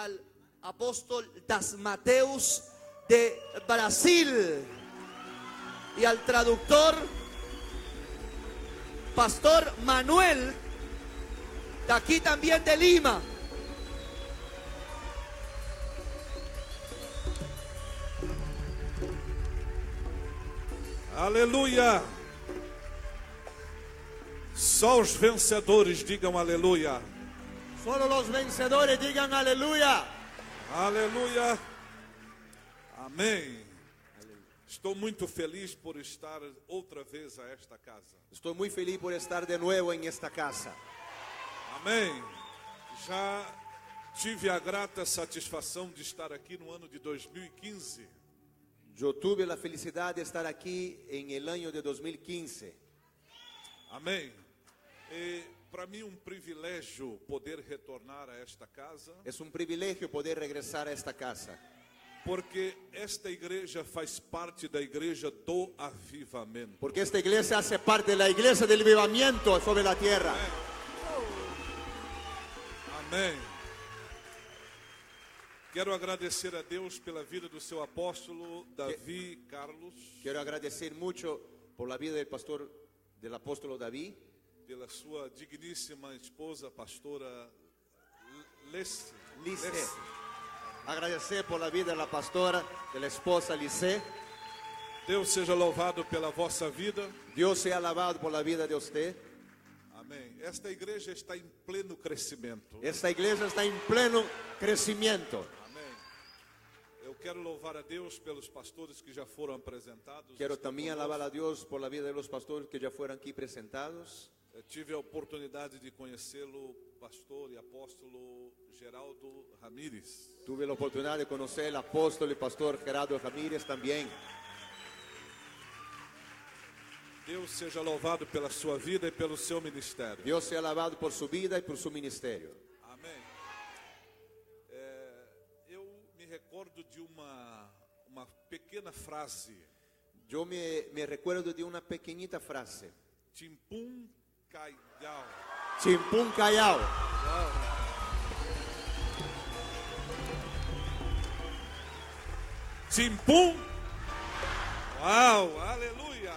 al apóstol Das Mateus de Brasil y al traductor Pastor Manuel, de aquí también de Lima. Aleluia! Só os vencedores digam aleluia. Solo los vencedores digan aleluya. Aleluia! Amém. Estou muito feliz por estar outra vez a esta casa. Estoy muy feliz por estar de nuevo en esta casa. Amém. Já tive a grata satisfação de estar aqui no ano de 2015. Yo tuve la felicidad de estar aquí en el año de 2015. Amém. E para mim um privilégio poder retornar a esta casa, Es un privilegio poder regresar a esta casa, porque esta igreja faz parte da igreja do avivamento. porque esta iglesia hace parte de la iglesia del avivamiento sobre la tierra. Amém. Quero agradecer a Deus pela vida do seu apóstolo Davi Carlos, Quiero agradecer mucho por la vida del apóstol David, pela sua digníssima esposa, pastora Lice. Lice. Agradecer por la vida de la pastora, de la esposa Lice. Deus seja louvado pela vossa vida. Dios sea alabado por la vida de usted. Amém. Esta igreja está em pleno crescimento. Esta iglesia está en pleno crecimiento. Amém. Eu quero louvar a Deus pelos pastores que já foram apresentados. Quiero Estão también conosco. alabar a Dios por la vida de los pastores que ya fueron aquí presentados. Eu tive a oportunidade de conhecê-lo, pastor e apóstolo Geraldo Ramírez. Tuve la oportunidad de conocer al apóstol y pastor Gerardo Ramírez también. Deus seja louvado pela sua vida e pelo seu ministério. Dios sea alabado por su vida y por su ministerio. Amém. Eu me recordo de uma pequena frase. Yo me recuerdo de una pequeñita frase. Timpum Caiau. Chimpún Callao. Timpum. Uau, aleluia.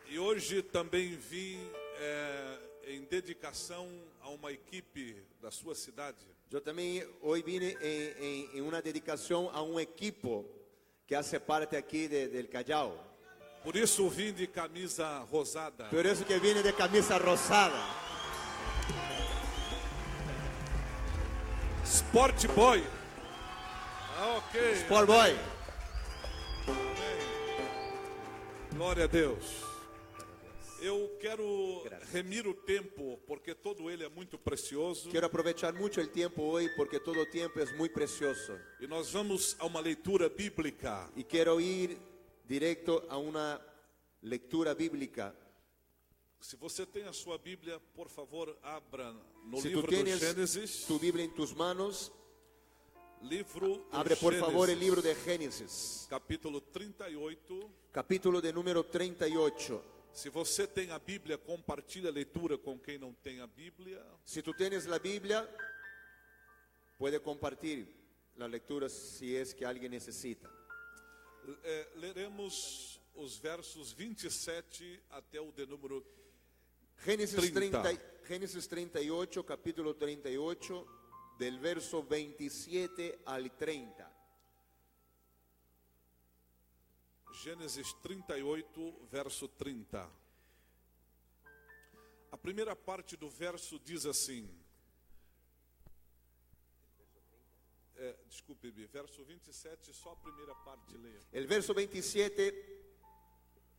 E hoje também vim em dedicação a uma equipe da sua cidade. Yo también hoy vine en una dedicación a un equipo que hace parte aquí del Callao. Por isso vim de camisa rosada. Por eso que viene de camisa rosada. Sport Boy. Ok. Sport Boy. Glória a Deus. Eu quero remir o tempo, porque todo ele é muito precioso. Quiero aprovechar mucho el tiempo hoy porque todo tiempo es muy precioso. E nós vamos a uma leitura bíblica. Y quiero ir directo a una lectura bíblica. Se você tem a sua Bíblia, por favor, abra no Si livro tú do tienes Gênesis. tu Biblia en tus manos, Livro do abre por favor el Gênesis, libro de Génesis, capítulo 38. capítulo de número 38. Se você tem a Bíblia, compartilhe a leitura com quem não tem a Bíblia. Si tú tienes la Biblia, puede compartir la lectura si es que alguien necesita. Leremos os versos 27 até o de número Génesis 30. Génesis 38, capítulo 38, del verso 27 al 30. Gênesis 38, verso 30. A primeira parte do verso diz assim. Desculpe-me, verso 27, só a primeira parte leia. El verso 27,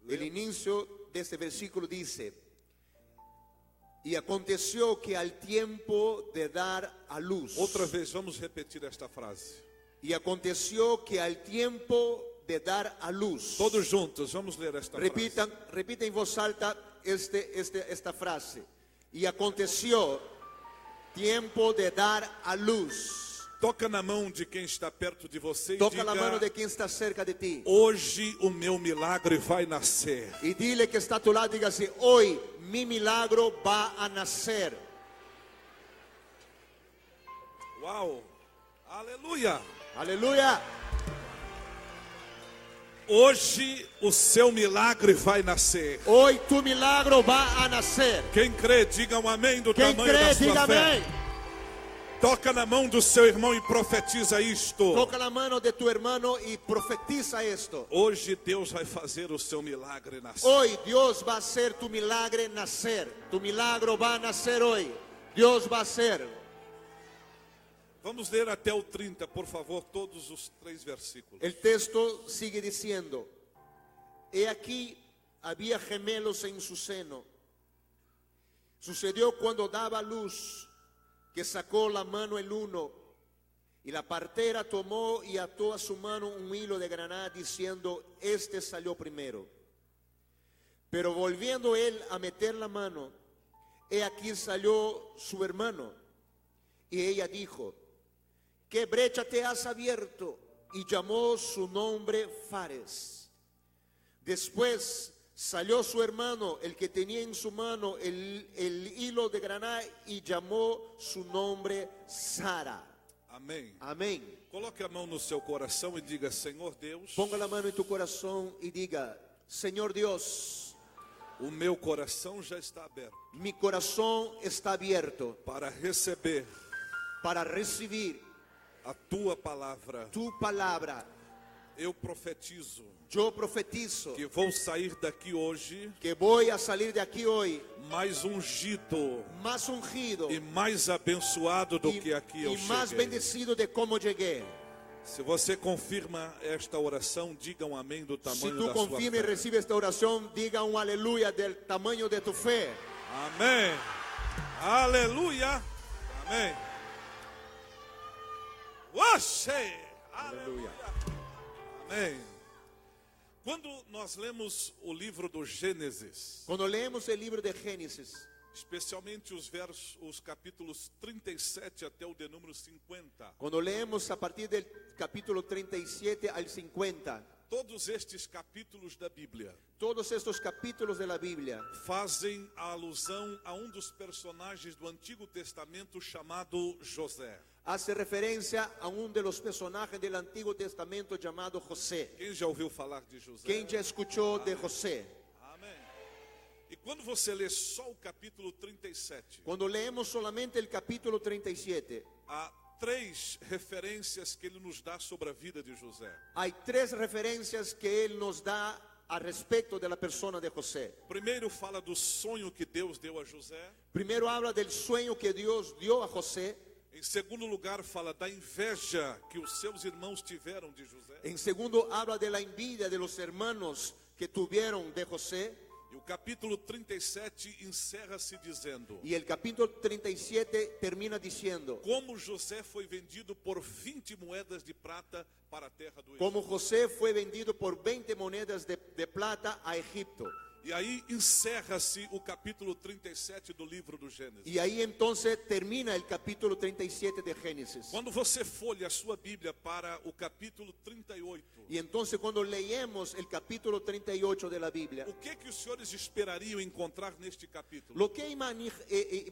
el inicio de este versículo dice: y aconteció que al tiempo de dar a luz. Outra vez, vamos repetir esta frase. Y aconteció que al tiempo de dar a luz. Todos juntos, vamos ler esta frase. Repita en voz alta esta frase. Y aconteció tiempo de dar a luz. Toca na mão de quem está perto de você e Toca la mano de diga: quien está cerca de ti. hoje o meu milagre vai nascer. Y dile que está a tu lado, diga así: hoy mi milagro va a nacer. Uau! Aleluia! Aleluya. Hoje o seu milagre vai nascer. Hoy tu milagro va a nacer. Quem crê, diga um amém do Quien tamanho cree, da sua diga fé. amén. Toca na mão do seu irmão e profetiza isto. Toca la mano de tu hermano y profetiza esto. Hoje Deus vai fazer o seu milagre nascer. Hoy Dios va a hacer tu milagre nacer. Tu milagro va a nacer hoy. Dios va a hacer. Vamos ler até o 30, por favor, todos os 3 versículos. El texto sigue diciendo: he aquí había gemelos en su seno. Sucedió cuando daba luz que sacó la mano el uno, y la partera tomó y ató a su mano un hilo de grana, diciendo: este salió primero. Pero volviendo él a meter la mano, he aquí salió su hermano. Y ella dijo: ¿qué brecha te has abierto? Y llamó su nombre Fares. Después salió su hermano, el que tenía en su mano el hilo de grana, y llamó su nombre Sara. Amém. Amén. Coloque a mão no seu coração e diga: Senhor Deus, Ponga la mano en tu corazón y diga: Señor Dios, o meu coração já está aberto mi corazón está abierto para receber para recibir a tua palavra. tu palabra. Eu profetizo Yo profetizo que vou sair daqui hoje que voy a salir de aquí hoy mais ungido más ungido e mais abençoado do que aqui eu y más cheguei. bendecido de cómo llegué. Se você confirma esta oração, diga um amém do Si tamanho tú da sua confirmas y fé. recibes esta oración, diga un aleluya del tamaño de tu fe. Amém. Aleluia. Amém. Oxe! Aleluia. Amém. Quando nós lemos o livro do Gênesis, Cuando leemos el libro de Génesis, especialmente os capítulos 37 até o de número 50, cuando leemos a partir del capítulo 37 al 50, todos estes capítulos da Bíblia todos estos capítulos de la Biblia fazem a alusão a um dos personagens do Antigo Testamento chamado José. hace referencia a uno de los personajes del Antiguo Testamento llamado José. Quem já ouviu falar de José? ¿Quién ya escuchó de José? Amém. E quando você lê só o capítulo 37, Cuando leemos solamente el capítulo 37, há 3 referências que ele nos dá sobre a vida de José. hay 3 referencias que él nos da a respecto de la persona de José. Primeiro fala do sonho que Deus deu a José. Primero habla del sueño que Dios dio a José. Em segundo lugar, fala da inveja que os seus irmãos tiveram de José. En segundo, habla de la envidia de los hermanos que tuvieron de José. E o capítulo 37 encerra-se dizendo: Y el capítulo 37 termina diciendo como José foi vendido por 20 moedas de prata para a terra do Egito. como José fue vendido por 20 monedas de plata a Egipto. E aí encerra-se o capítulo 37 do livro do Gênesis. Y ahí entonces termina el capítulo 37 de Génesis. Quando você folha a sua Bíblia para o capítulo 38, Y entonces cuando leemos el capítulo 38 de la Biblia, o que os senhores esperariam encontrar neste capítulo? lo que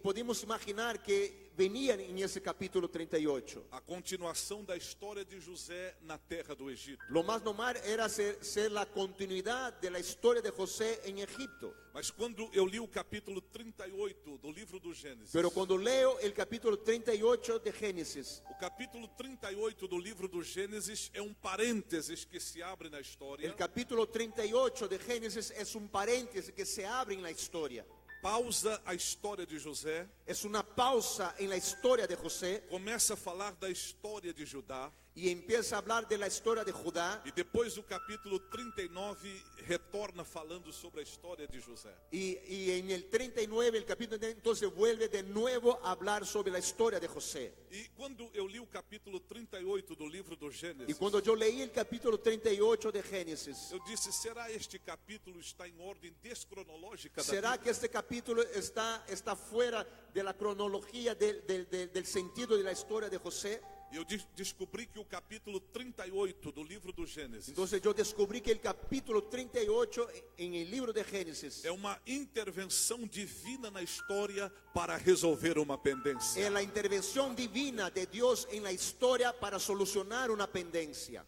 podemos imaginar que venía en ese capítulo 38. A continuação da história de José na terra do Egito. Lo más normal era ser la continuidad de la historia de José en Egipto. Mas quando eu li o capítulo 38 do livro do Gênesis, Pero cuando leo el capítulo 38 de Génesis, o capítulo 38 do livro do Gênesis é um parênteses que se abre na história. el capítulo 38 de Génesis es un paréntesis que se abre en la historia. Pausa a história de José, Es una pausa en la historia de José começa a falar da história de Judá, y empieza a hablar de la historia de Judá. e depois o capítulo 39 retorna falando sobre a história de José. Y en el 39, el capítulo, entonces vuelve de nuevo a hablar sobre la historia de José. E quando eu li o capítulo 38 do livro do Y Gênesis, cuando yo leí el capítulo 38 de Génesis, eu disse: será este capítulo está em ordem descronológica da ¿será Bíblia? que este capítulo está fuera de la cronología del sentido de la historia de José? Eu descobri que o capítulo 38 do livro do Gênesis Entonces yo descubrí que el capítulo 38 en el libro de Génesis é uma intervenção divina na história para resolver uma pendência. es la intervención divina de Dios en la historia para solucionar una pendencia.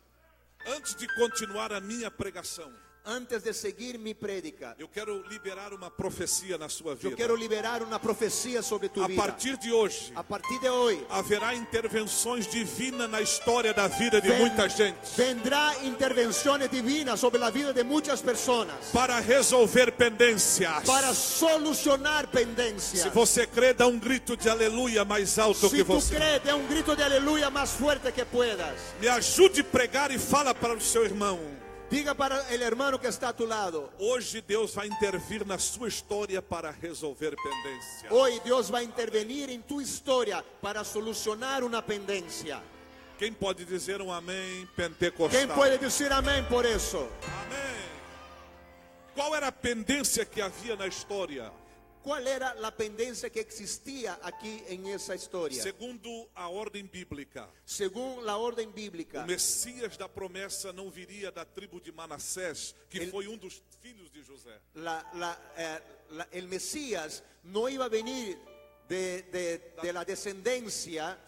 Antes de continuar a minha pregação, Antes de seguir mi prédica, eu quero liberar uma profecia na sua yo vida. quiero liberar una profecía sobre tu A vida. partir de hoje, A partir de hoy haverá intervenções divinas na história da vida de muita gente vendrá intervenciones divinas sobre la vida de muchas personas para resolver pendências. para solucionar Se pendencias. você crê, dá um grito de aleluia mais alto Si que tú você. crees, de un grito de aleluya más fuerte que puedas. Me ajude a pregar e fala para o seu irmão. Diga para el hermano que está a tu lado: Hoje Deus vai intervir na sua história para resolver pendências. hoy Dios va a intervenir en tu historia para solucionar una pendencia. Quem pode dizer um amém pentecostal? ¿Quién puede decir amén por eso? Amém. Qual era a pendência que havia na história? ¿Cuál era la pendencia que existía aquí en esa historia? Segundo a ordem bíblica, Según la orden o bíblica, Messias da promessa não viria da tribo de Manassés, que foi um dos filhos de José. el Mesías no iba a venir de la descendencia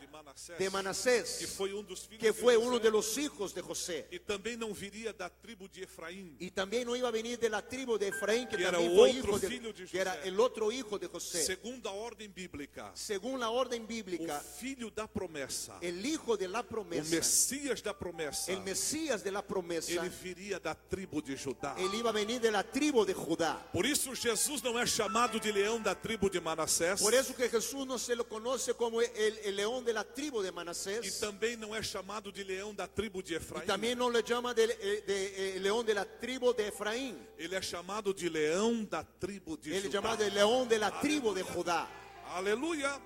de Manasés, que foi um dos filhos que de fue José, uno de los hijos de José. e também não viria da tribo de Efraim. Y también no iba a venir de la tribu de Efraín, que Que era también fue otro hijo filho de que era José. el otro hijo de José. Segundo a ordem bíblica, Según la orden o bíblica, filho da promessa, el hijo de la o promesa, Messias da promessa, el Mesías de la promesa, ele viria da tribo de Judá. él iba a venir de la tribu de Judá. Por isso Jesus não é chamado de leão da tribo de Manassés, Por eso que Jesús no se lo conoce como el león de la tribu de e Manasés, também não é chamado de leão da tribu de y Efraim. también no le llama el león de la tribu de Efraín. Ele é chamado de leão da tribo de Él es Judá. llamado el león de la tribu de Judá. Aleluia!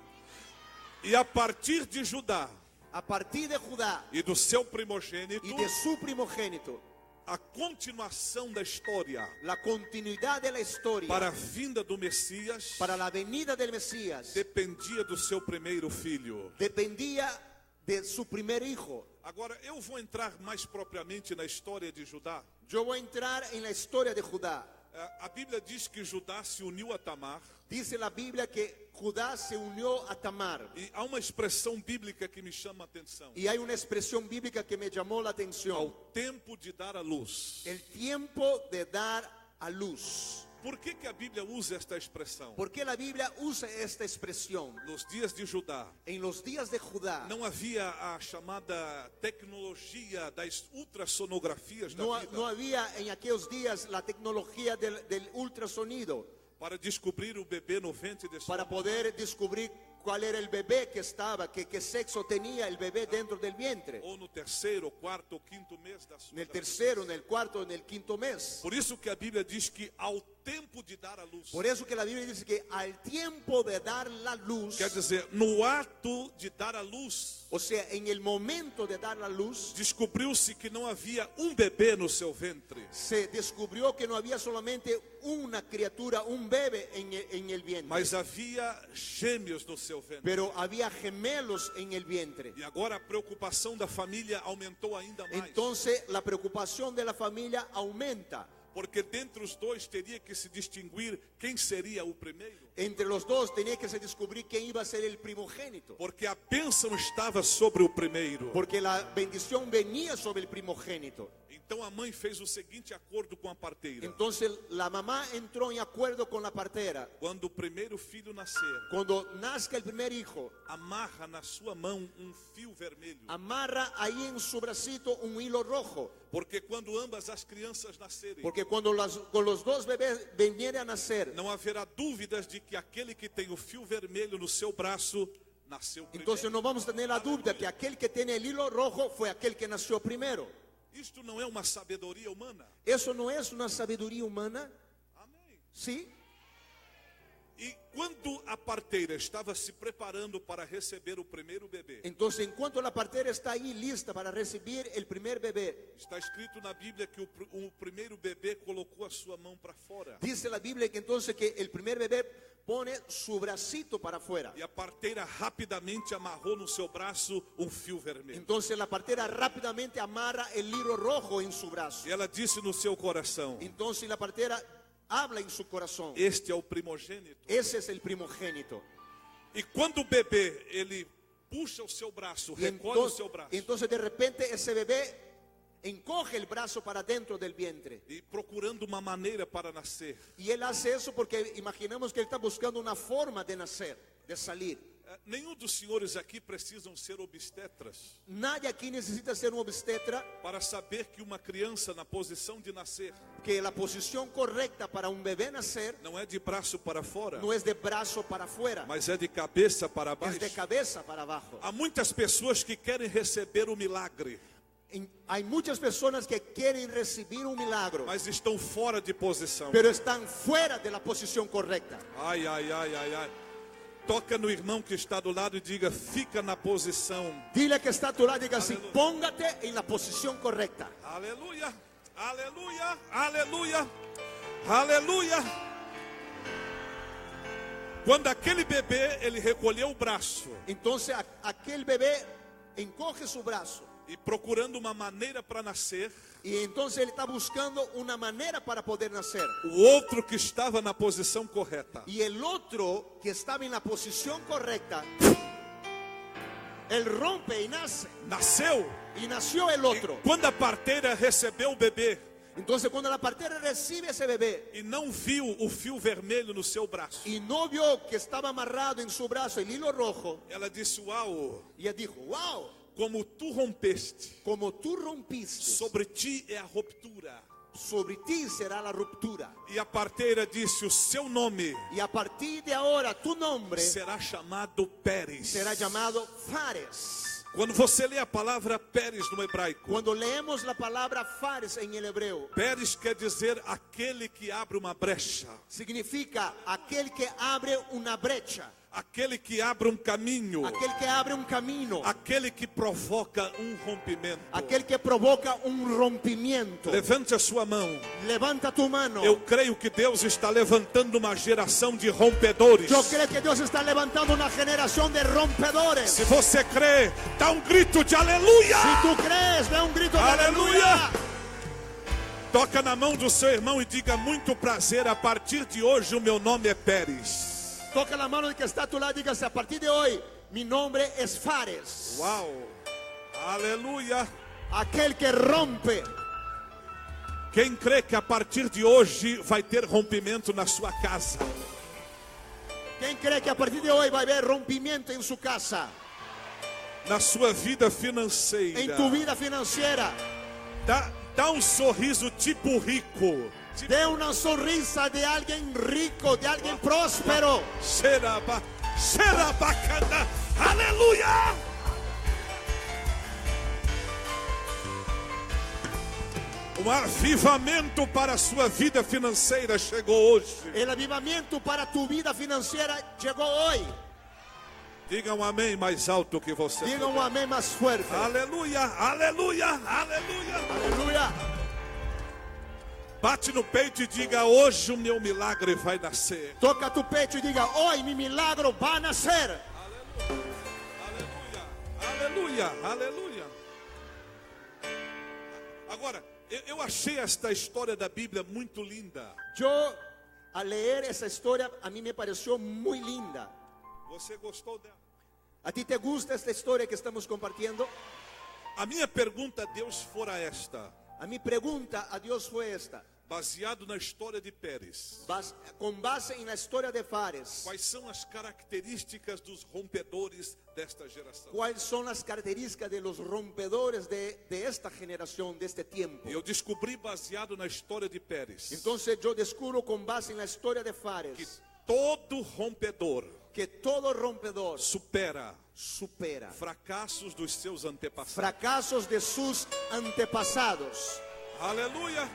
E a partir de Judá A partir de Judá e do seu primogênito, y de su primogénito, a continuação da história la continuidad de la historia para a vinda do Messias para la venida del Mesías dependia do seu primeiro filho. dependía de su primer hijo. Agora eu vou entrar mais propriamente na história de Judá. Yo voy a entrar en la historia de Judá. A Bíblia diz que Judá se uniu a Tamar, Dice la Biblia que Judá se unió a Tamar. e há uma expressão bíblica que me chama a atenção. Y hay una expresión bíblica que me llamó la Ao atención. tempo de dar a luz. El tiempo de dar a luz. Por que a Bíblia usa esta expressão? ¿Por qué la Biblia usa esta expresión? Nos dias de Judá, En los días de Judá não havia a chamada tecnologia das ultrassonografias da vida no había en aquellos días la tecnología del ultrasonido para descobrir o bebê no ventre de sua para mãe. poder descubrir cuál era el bebé que estaba, qué sexo tenía el bebé dentro del vientre. Ou no terceiro, quarto ou quinto mês da sua En el gravidez. tercero, en el cuarto, en el quinto mes. Por isso que a Bíblia diz que ao tempo de dar a luz, Por eso que la Biblia dice que al tiempo de dar la luz, quer dizer, no ato de dar a luz, o sea, en el momento de dar la luz, descobriu-se que não havia um bebê no seu ventre, se descubrió que no había solamente una criatura, un bebé en el vientre, mas havia gêmeos no seu ventre. pero había gemelos en el vientre. E agora a preocupação da família aumentou ainda mais. Entonces la preocupación de la familia aumenta. Porque dentre os dois teria que se distinguir quem seria o primeiro. Entre los dos tenía que se descubrir quién iba a ser el primogénito. Porque a bênção estava sobre o primeiro. Porque la bendición venía sobre el primogénito. Então a mãe fez o seguinte acordo com a parteira. Entonces la mamá entró en acuerdo con la partera. Quando o primeiro filho nascer, Cuando nazca el primer hijo, amarra na sua mão um fio vermelho. amarra ahí en su bracito un hilo rojo. Porque quando ambas as crianças nascerem, Porque cuando con los dos bebés vinieran a nacer, não haverá dúvidas de que aquele que tem o fio vermelho no seu braço nasceu primeiro. entonces no vamos a tener la duda que aquel que tiene el hilo rojo fue aquel que nació primero. Isto não é uma sabedoria humana? ¿Eso no es una sabiduría humana? Amém. ¿Sí? E quando a parteira estava se preparando para receber o primeiro bebê, Entonces, en cuanto la partera está ahí lista para recibir el primer bebé, está escrito na Bíblia que o primeiro bebê colocou a sua mão para fora. dice la Biblia que entonces que el primer bebé pone su bracito para afuera. E a parteira rapidamente amarrou no seu braço fio vermelho. Entonces la partera rápidamente amarra el hilo rojo en su brazo. E ela disse no seu coração: Entonces la partera habla en su corazón. este é o primogênito. Ese es el primogénito. E quando o bebê, ele puxa o seu braço, Y recolhe o seu braço, entonces de repente ese bebé encoge el brazo para dentro del vientre. e procurando uma maneira para nascer. Y él hace eso porque imaginamos que él está buscando una forma de nacer, de salir. Nenhum dos senhores aqui precisam ser obstetras Nadie aquí necesita ser un obstetra, para saber que uma criança na posição de nascer que la posición correcta para un bebé nacer não é de braço para fora, no es de brazo para afuera, mas é de cabeça para es baixo. de cabeza para abajo. Há muitas pessoas que querem receber o milagre, Hay muchas personas que quieren recibir un milagro, mas estão fora de posição. pero están fuera de la posición correcta. Ai, ai, ai, ai, ai. Toca no irmão que está do lado e diga: fica na posição. Dile que está a tu lado y diga así: Aleluya. póngate en la posición correcta. Aleluia, aleluia, aleluia, aleluia. Quando aquele bebê, ele recolheu o braço Entonces aquel bebé encoge su brazo e procurando uma maneira para nascer, y entonces él está buscando una manera para poder nacer. o outro que estava na posição correta Y el otro que estaba en la posición correcta, él rompe y nace. nasceu. Y nació el otro. Quando a parteira recebeu o bebê Entonces cuando la partera recibe ese bebé e não viu o fio vermelho no seu braço, y no vio que estaba amarrado en su brazo el hilo rojo, ela disse: uau, y ella dijo: wow, como tu rompeste, como tú rompiste, sobre ti é a ruptura. sobre ti será la ruptura. E a parteira disse: o seu nome Y a partir de ahora tu nombre será chamado Pérez. será llamado Fares. Quando você lê a palavra Pérez no hebraico, Cuando leemos la palabra Fares en el hebreo, Pérez quer dizer aquele que abre uma brecha, significa aquel que abre una brecha, aquele que abre caminho, aquel que abre un camino, aquele que provoca rompimento. aquel que provoca un rompimiento. Levante a sua mão. Levanta tu mano. Eu creio que Deus está levantando uma geração de rompedores. Yo creo que Dios está levantando una generación de rompedores. Se você crê, dá grito de aleluia. Si tú crees, da un grito de Aleluia. aleluya. Toca na mão do seu irmão e diga: muito prazer, a partir de hoje o meu nome é Pérez. Toca la mano del que está a tu lado y dígase: a partir de hoy, mi nombre es Fares. Uau, aleluia. Aquel que rompe. Quem crê que a partir de hoje vai ter rompimento na sua casa? ¿Quién cree que a partir de hoy va a haber rompimiento en su casa, Na sua vida financeira? en tu vida financiera? Dá sorriso tipo rico. De una sonrisa de alguien rico, de alguien próspero. Xerabacana, aleluia! Um avivamento para a sua vida financeira chegou hoje. El avivamiento para tu vida financiera llegó hoy. Diga um amém mais alto que você. Diga un amén más fuerte. Aleluia, aleluia, aleluia. Aleluya. Bate no peito e diga: hoje o meu milagre vai nascer. Toca tu pecho y diga: hoy mi milagro va a nacer. Aleluia, aleluia. Agora, eu achei esta história da Bíblia muito linda. Yo, al leer esa historia, a mí me pareció muy linda. Você gostou dela? ¿A ti te gusta esta historia que estamos compartiendo? A minha pergunta a Deus fora esta, A mi pregunta a Dios fue esta: baseado na história de Pérez. con base en la historia de Fares, Quais são as características dos rompedores desta geração? ¿cuáles son las características de los rompedores de esta generación, de este tiempo? Eu descobri baseado na história de Pérez Entonces yo descubro con base en la historia de que Fares todo rompedor que todo rompedor supera supera fracassos dos seus antepassados. fracasos de sus antepasados. Aleluia!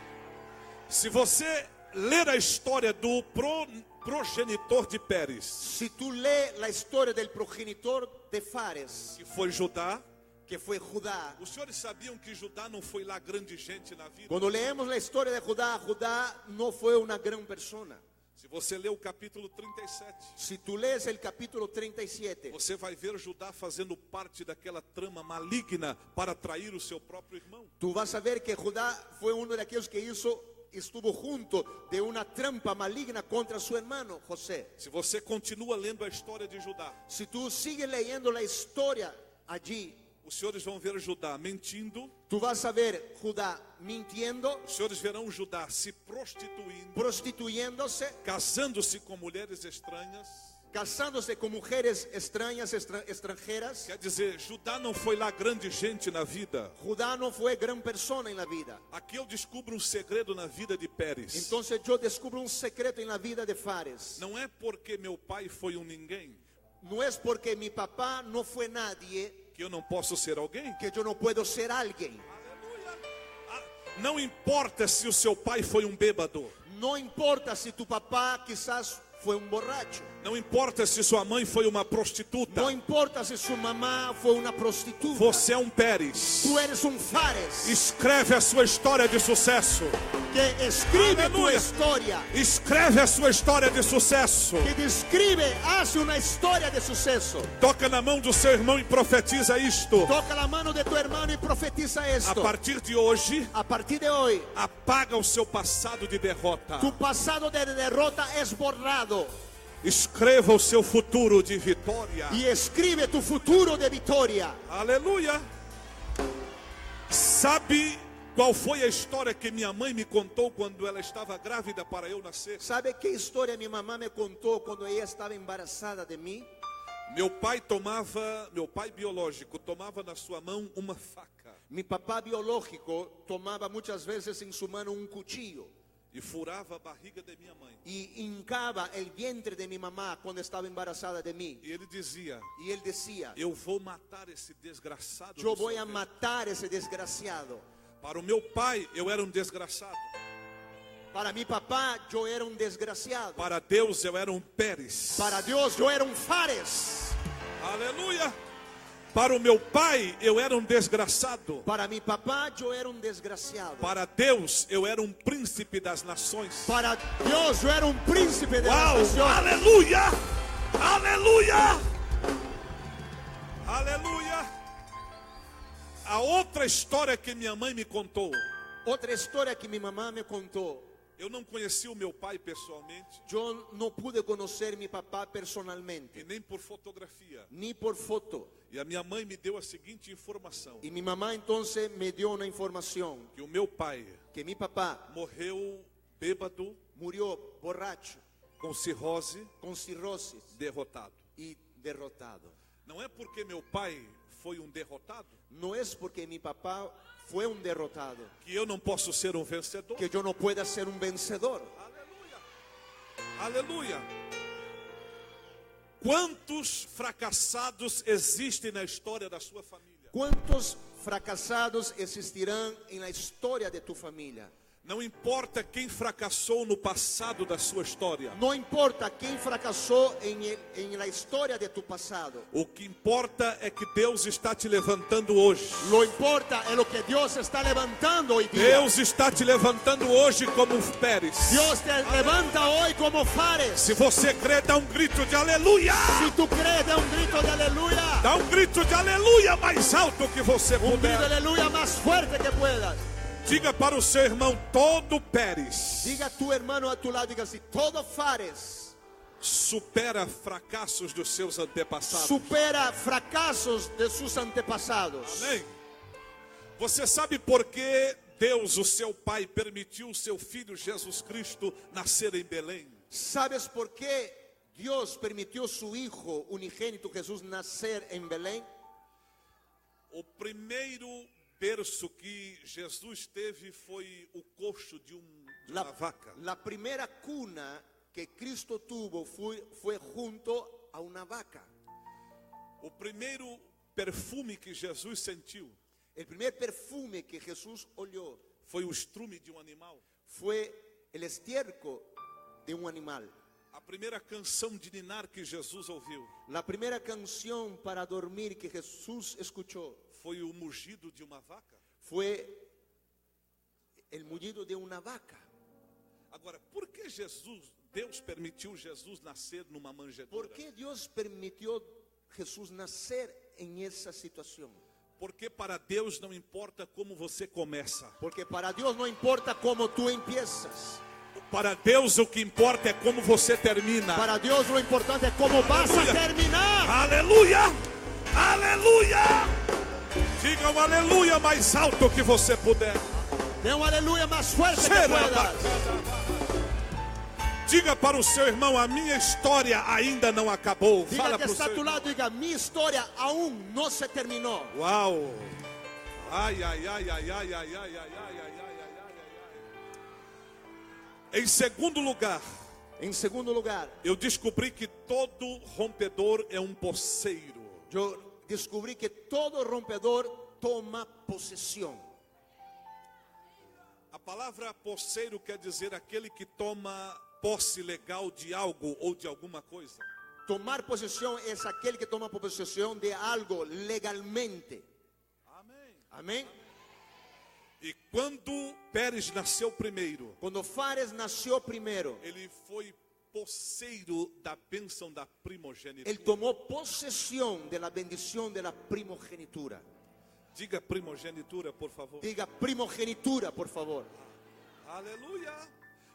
Se você ler a história do progenitor de Pérez, Si tú lees la historia del progenitor de Fares, que foi Judá, que fue Judá, os senhores sabiam que Judá não foi lá grande gente na vida? cuando leemos la historia de Judá, Judá no fue una gran persona. Se você ler o capítulo 37, Si tú lees el capítulo 37, você vai ver Judá fazendo parte daquela trama maligna para atrair o seu próprio irmão. tú vas a ver que Judá fue uno de aquellos que estuvo junto de una trampa maligna contra su hermano José. Se você continua lendo a história de Judá, Si tú sigues leyendo la historia allí, os senhores vão ver Judá mentindo, tú vas a ver Judá mintiendo, os senhores verão Judá se prostituindo, prostituyéndose, casando-se com mulheres estranhas. casándose con mujeres extrañas, extranjeras. Quer dizer, Judá não foi lá grande gente na vida. Judá no fue gran persona en la vida. Aqui eu descubro um segredo na vida de Pérez. Entonces yo descubro un secreto en la vida de Fares. Não é porque meu pai foi ninguém No es porque mi papá no fue nadie que eu não posso ser alguém. que yo no puedo ser alguien. Não importa se o seu pai foi bêbado. No importa si tu papá quizás fue un borracho. Não importa se sua mãe foi uma prostituta. No importa si su mamá fue una prostituta. Você é Pérez. Tú eres un Fares Escreve a sua história de sucesso. que escribe Aleluya. tu historia. Escreve a sua história de sucesso. Que describe, hace una historia de suceso. Toca na mão do seu irmão e profetiza isto. Toca la mano de tu hermano y profetiza A esto. partir de hoje, A partir de hoy, apaga o seu passado de derrota. tu pasado de derrota es borrado. Escreva o seu futuro de vitória. Y escribe tu futuro de victoria. Aleluia. Sabe qual foi a história que minha mãe me contou quando ela estava grávida para eu nascer? ¿Sabe qué historia mi mamá me contó cuando ella estaba embarazada de mí? Meu pai biológico tomava na sua mão uma faca Mi papá biológico tomaba muchas veces en su mano un cuchillo e furava a barriga de minha mãe. y hincaba el vientre de mi mamá cuando estaba embarazada de mí. E ele dizia: Y él decía, eu vou matar esse desgraçado. yo do voy seu a ventre. matar ese desgraciado. Para o meu pai, eu era desgraçado. Para mi papá yo era un desgraciado. Para Deus, eu era Pérez. Para Dios yo era un Fares. Aleluia. Para o meu pai, eu era desgraçado. Para mi papá yo era un desgraciado. Para Deus, eu era príncipe das nações. Para Dios yo era un príncipe de las Uau! naciones. Aleluia! Aleluia! Aleluia! A outra história que minha mãe me contou. Otra historia que mi mamá me contó. Eu não conheci o meu pai pessoalmente Yo no pude conocer mi papá personalmente, e nem por fotografia. ni por foto. E a minha mãe me deu a seguinte informação: Y mi mamá entonces me dio una información, que o meu pai que mi papá morreu bêbado, murió borracho, com cirrose, con cirrosis derrotado. y derrotado. Não é porque meu pai foi derrotado No es porque mi papá fue un derrotado que eu não posso ser vencedor. que yo no pueda ser un vencedor. Aleluia. Quantos fracassados existem na história da sua família? ¿Cuántos fracasados existirán en la historia de tu familia? Não importa quem fracassou no passado da sua história. No importa quién fracasó en la historia de tu pasado. O que importa é que Deus está te levantando hoje. Lo importa es lo que Dios está levantando hoy día. Deus está te levantando hoje como Pérez. Dios te levanta hoy como Fares. Se você crê, dá grito de aleluia. Si tú crees, da un grito de aleluya. Dá grito de aleluia mais alto que você Un grito de puder. aleluya más fuerte que puedas. Diga para o seu irmão, todo Pérez Diga a tu hermano a tu lado, diga así: todo Fares supera fracassos dos seus antepassados. supera fracasos de sus antepasados. Amém. Você sabe por que Deus, o seu Pai, permitiu o seu Filho Jesus Cristo nascer em Belém? ¿Sabes por qué Dios permitió su Hijo unigénito Jesús nacer en Belén? O primeiro berço que Jesus teve foi o coxo de uma vaca. La primera cuna que Cristo tuvo fue junto a una vaca. O primeiro perfume que Jesus sentiu El primer perfume que Jesús olió foi o estrume de animal. fue el estiércol de un animal. A primeira canção de ninar que Jesus ouviu La primera canción para dormir que Jesús escuchó foi o mugido de uma vaca. fue el mullido de una vaca. Agora, por que Jesus Deus permitiu Jesus nascer numa manjedoura? ¿Por qué Dios permitió Jesús nacer en esa situación? Porque para Deus não importa como você começa. Porque para Dios no importa cómo tú empiezas. Para Deus o que importa é como você termina. Para Dios lo importante es cómo vas a terminar. Aleluia! Aleluia! Diga um aleluia mais alto que você puder. De un aleluya más fuerte que puedas. Diga para o seu irmão, a minha história ainda não acabou. Diga Fala que para o está seu a tu irmão. lado, diga, mi historia aún no se terminó. Uau! Ai, ai, ai, ai, ai, ai, ai, ai, ai, ai, ai, ai, ai. Em segundo lugar, En segundo lugar, eu descobri que todo rompedor é um poceiro. yo descubrí que todo rompedor toma posesión. A palavra poceiro quer dizer aquele que toma posse legal de algo ou de alguma coisa. Tomar posesión es aquel que toma posesión de algo legalmente. Amém. Amén. E quando Pérez nasceu primeiro, Cuando Fares nació primero, ele foi poceiro da bênção da primogenitura. él tomó posesión de la bendición de la primogenitura. Diga primogenitura, por favor. Diga primogenitura, por favor. Aleluia.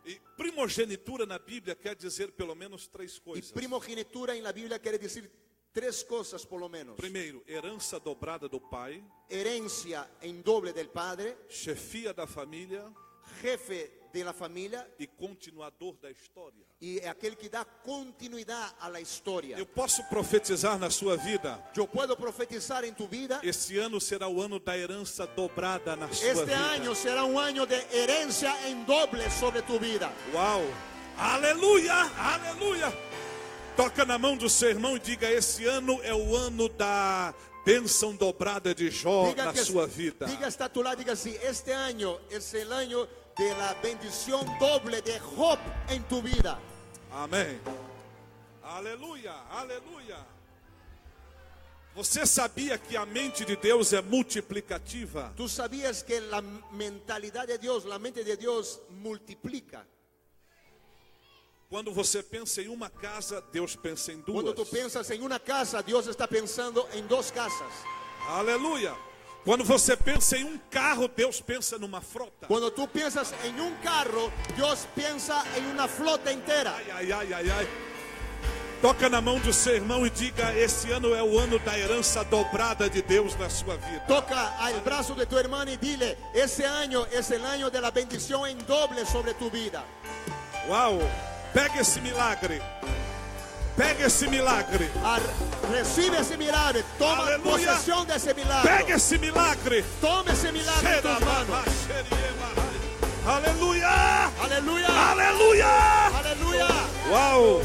E primogenitura na Bíblia quer dizer pelo menos três Y coisas. primogenitura en la Biblia quiere decir tres cosas por lo menos. Primeiro, herança dobrada do pai, Herencia en doble del padre, chefia da família jefe de la familia e continuador da história. y aquel que da continuidad a la historia. Eu posso profetizar na sua vida. Yo puedo profetizar en tu vida. Esse ano será o ano da herança dobrada na sua Este vida. año será un año de herencia en doble sobre tu vida. Uau! Aleluia! Aleluia! Toca na mão do seu irmão e diga: esse ano é o ano da bênção dobrada de Jó na sua vida. diga hasta tu lado, diga así, este año es el año de la bendición doble de Job en tu vida. Amém. Aleluia! Aleluia! Você sabia que a mente de Deus é multiplicativa? Tú sabías que la mentalidad de Dios, la mente de Dios multiplica. Quando você pensa em uma casa, Deus pensa em duas. Cuando tú piensas en una casa, Dios está pensando en dos casas. Aleluia! Quando você pensa em um carro, Deus pensa numa frota. Cuando tú piensas en un carro, Dios piensa en una flota entera. Ai, ai, ai, ai, ai. Toca na mão do seu irmão e diga: esse ano é o ano da herança dobrada de Deus na sua vida. Toca al brazo de tu hermano y dile, ese año es el año de la bendición en doble sobre tu vida. Uau! Pega esse milagre. Pega esse milagre. Recibe ese milagre, toma Aleluya. posesión de ese milagre. Pega esse milagre. Toma ese milagre en tus manos. Aleluia! Aleluya, Aleluia! aleluya. Uau!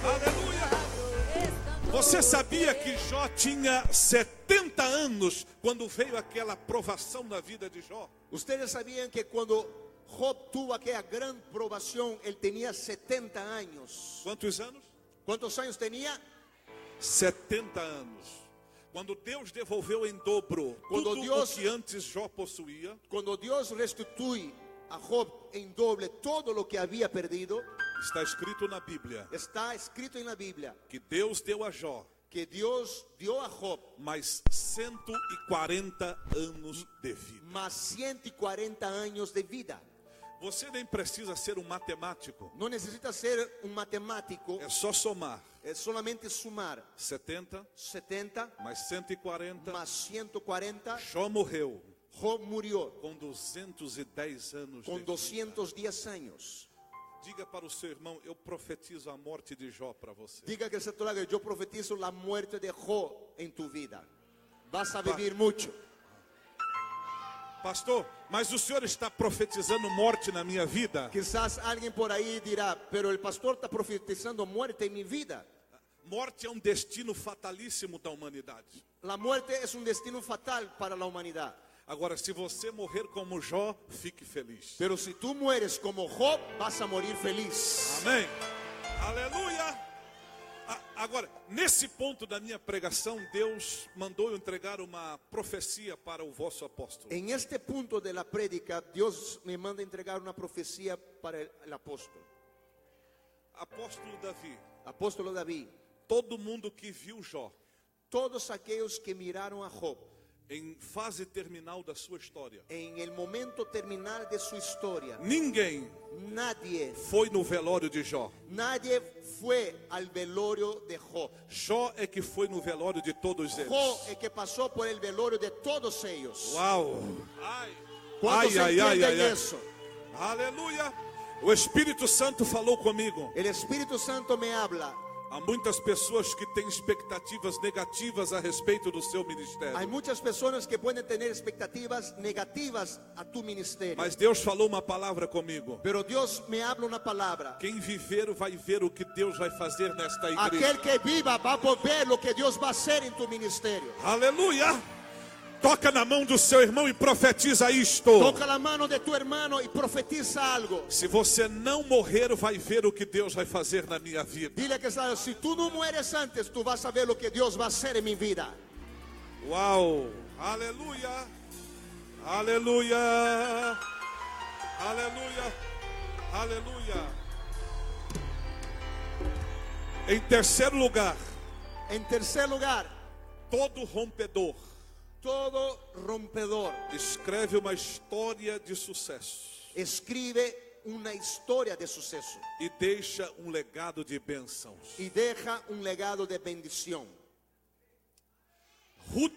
Aleluia! Você sabia que Jó tinha 70 anos quando veio aquela provação na vida de Jó? Ustedes sabían que cuando Job tuvo aquella gran probación, él tenía 70 años. Quantos anos? ¿Cuántos años tenía? 70 anos. Quando Deus devolveu em dobro Quando tudo Deus- o que antes Jó possuía, Cuando Dios restituye a Job en doble todo lo que había perdido, está escrito na Bíblia está escrito en la Biblia que Deus deu a Jó que Dios dio a Job mais 140 anos de vida. más 140 años de vida. Você nem precisa ser um matemático. No necesita ser un matemático, É só somar es solamente sumar 70 70 mais 140. más 140. Jó morreu Job murió com 210 anos con de vida. 210 años. Diga para o seu irmão: eu profetizo a morte de Jó para você. Diga que se tu lado, yo profetizo la muerte de Job en tu vida. Vas a vivir mucho. Pastor, mas o senhor está profetizando morte na minha vida? Quizás alguien por ahí dirá, pero el pastor está profetizando muerte en mi vida. Morte é um destino fatalíssimo da humanidade. La muerte es un destino fatal para la humanidad. Agora, se você morrer como Jó, fique feliz. Pero si tú mueres como Job, vas a morir feliz. Amém. Aleluia. Agora, nesse ponto da minha pregação, Deus mandou eu entregar uma profecia para o vosso apóstolo. En este punto de la prédica, Dios me manda entregar una profecía para el apóstol. Apóstolo Davi, Apóstolo David, todo mundo que viu Jó todos aquellos que miraron a Job em fase terminal da sua história, en el momento terminal de su historia, ninguém nadie foi no velório de Jó. fue al velorio de Job. Jó é que foi no velório de todos eles. Job es que pasó por el velorio de todos ellos. Uau! Ai, ¿Cuántos entienden eso? Aleluia! O Espírito Santo falou comigo. El Espíritu Santo me habla. Há muitas pessoas que têm expectativas negativas a respeito do seu ministério. Hay muchas personas que pueden tener expectativas negativas a tu ministerio. Mas Deus falou uma palavra comigo. Pero Dios me habla una palabra. Quem viver vai ver o que Deus vai fazer nesta igreja. Aquel que viva va a ver lo que Dios va a hacer en tu ministerio. Aleluia! Toca na mão do seu irmão e profetiza isto. Toca la mano de tu hermano y profetiza algo. Se você não morrer, vai ver o que Deus vai fazer na minha vida. Dile que si tú no mueres antes, tú vas a ver lo que Dios va a hacer en mi vida. Uau! Aleluia! Aleluia! Aleluia! Aleluia! Em terceiro lugar, todo rompedor todo rompedor escreve uma história de sucesso escribe una historia de suceso e deixa um legado de bênçãos. y deja un legado de bendición. Ruth